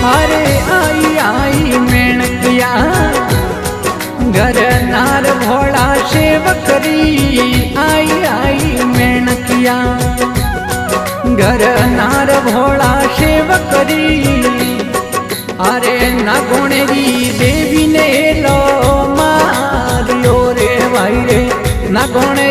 अरे आई आई मेणकिया घर नार भोला सेवकरी आई आई मेणकिया घर नार भोला सेवकरी अरे नागोणेरी देवी ने लो मारियो रे भाई रे नागोणे